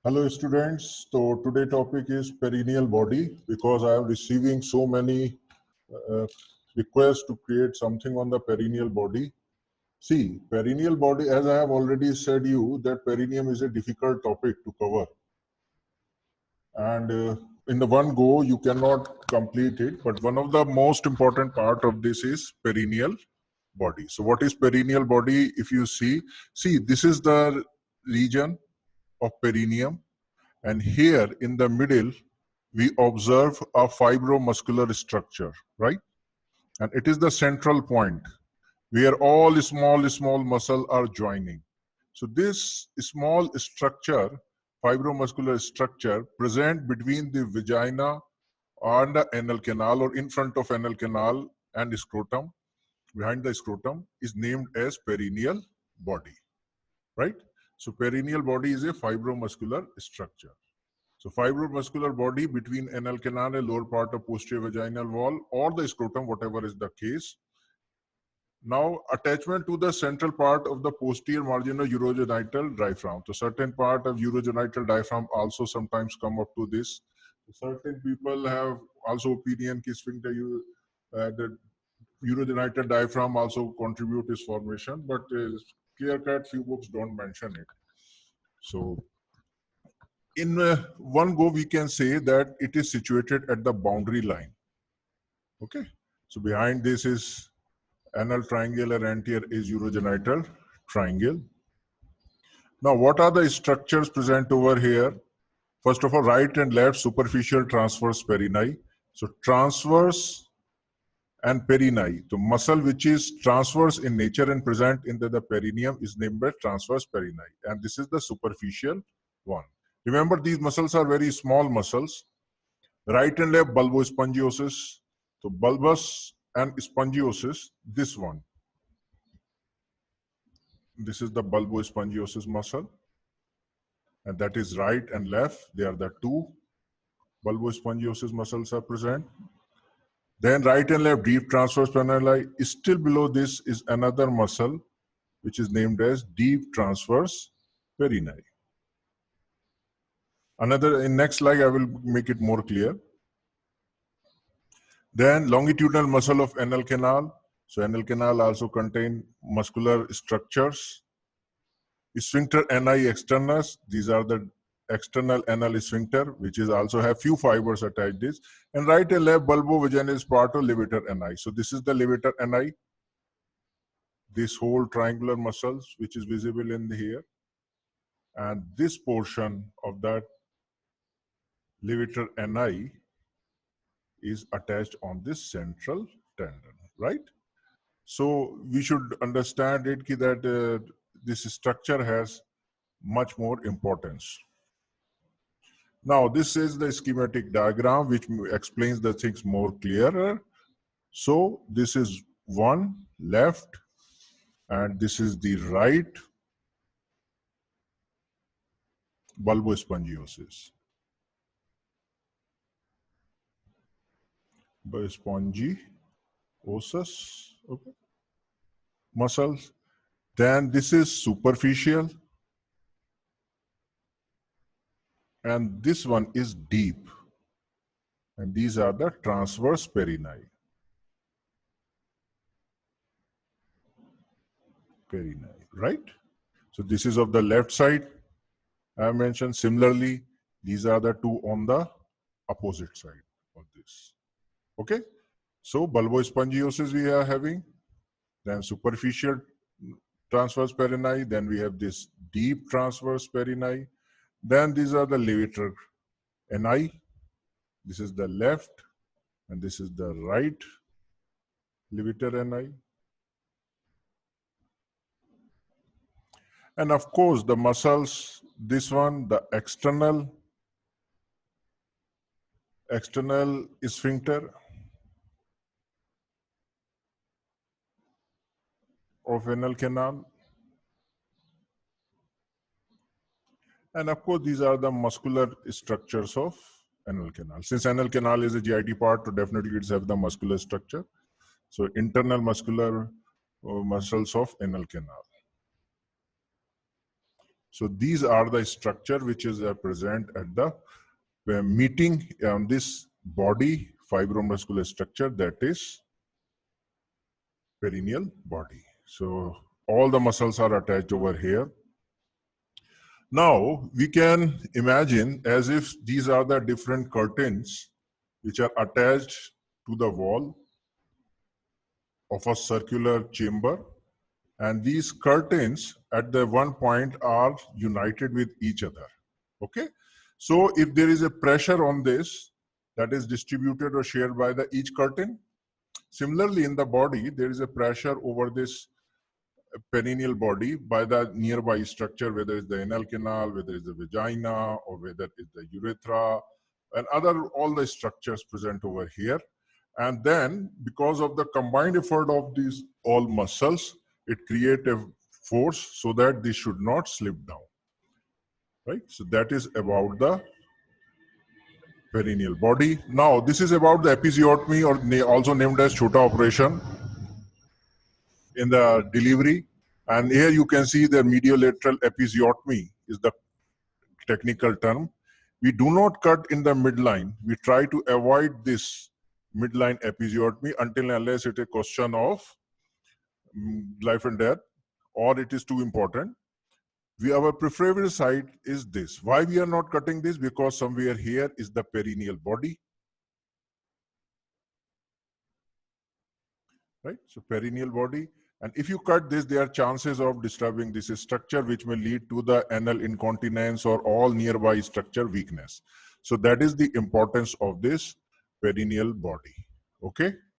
Hello students, so today topic is perineal body because I am receiving so many uh, requests to create something on the perineal body. See, perineal body, as I have already said you, that perineum is a difficult topic to cover. And in the one go, you cannot complete it. But one of the most important part of this is perineal body. So what is perineal body? If you see, this is the region of perineum. And here in the middle, we observe a fibromuscular structure, right? And it is the central point where all small muscles are joining. So this small structure, fibromuscular structure, present between the vagina and the anal canal or in front of anal canal and scrotum, behind the scrotum, is named as perineal body, right? So perineal body is a fibromuscular structure. So fibromuscular body between anal canal and lower part of posterior vaginal wall or the scrotum, whatever is the case. Now attachment to the central part of the posterior marginal urogenital diaphragm. So certain part of urogenital diaphragm also sometimes come up to this. Certain people have also opinion that sphincter, the urogenital diaphragm also contribute its formation, but clear cut few books don't mention it. So in one go, we can say that it is situated at the boundary line. Okay, so behind this is anal triangle and anterior is urogenital triangle. Now, what are the structures present over here? First of all, right and left superficial transverse perineal. So transverse and perineal, the muscle which is transverse in nature and present in the perineum is named as transverse perineal, and this is the superficial one. Remember, these muscles are very small muscles. Right and left bulbospongiosis. So bulbous and spongiosis, this one. This is the bulbospongiosis muscle. And that is right and left. They are the two bulbospongiosis muscles are present. Then right and left deep transverse perineal. Still below this is another muscle which is named as deep transverse perineal. Another, in next slide, I will make it more clear. Then longitudinal muscle of anal canal. So anal canal also contain muscular structures. Sphincter ani externus. These are the external anal sphincter, which is also have few fibers attached this. And right and left bulbovaginal is part of levator ani. So this is the levator ani. This whole triangular muscles, which is visible in here. And this portion of that levator ani is attached on this central tendon, right? So we should understand it that this structure has much more importance. Now this is the schematic diagram which explains the things more clearer. So this is one left and this is the right bulbospongiosis. Spongiosis, okay, muscles. Then this is superficial. And this one is deep. And these are the transverse perineal. Right? So this is of the left side. I mentioned similarly, these are the two on the opposite side of this. Okay? So bulbospongiosis we are having, then superficial transverse perineal, then we have this deep transverse perineal, then these are the levator ani. This is the left and this is the right levator ani. And of course, the muscles, this one, the external sphincter of anal canal. And of course, these are the muscular structures of anal canal. Since anal canal is a GIT part, so definitely it's have the muscular structure. So internal muscular muscles of anal canal. So these are the structure which is present at the meeting on this body fibromuscular structure, that is perineal body. So all the muscles are attached over here. Now we can imagine as if these are the different curtains which are attached to the wall of a circular chamber, and these curtains at the one point are united with each other. Okay, so if there is a pressure on this that is distributed or shared by the each curtain, similarly in the body there is a pressure over this perineal body by the nearby structure, whether it's the anal canal, whether it's the vagina, or whether it's the urethra, and other all the structures present over here. And then because of the combined effort of these all muscles, it creates a force so that this should not slip down, right? So that is about the perineal body. Now this is about the episiotomy, or also named as Chota operation in the delivery. And here you can see the mediolateral episiotomy is the technical term. We do not cut in the midline. We try to avoid this midline episiotomy until and unless it is a question of life and death, or it is too important. Our preferable site is this. Why we are not cutting this? Because somewhere here is the perineal body, right? So perineal body. And if you cut this, there are chances of disturbing this structure, which may lead to the anal incontinence or all nearby structure weakness. So that is the importance of this perineal body. Okay.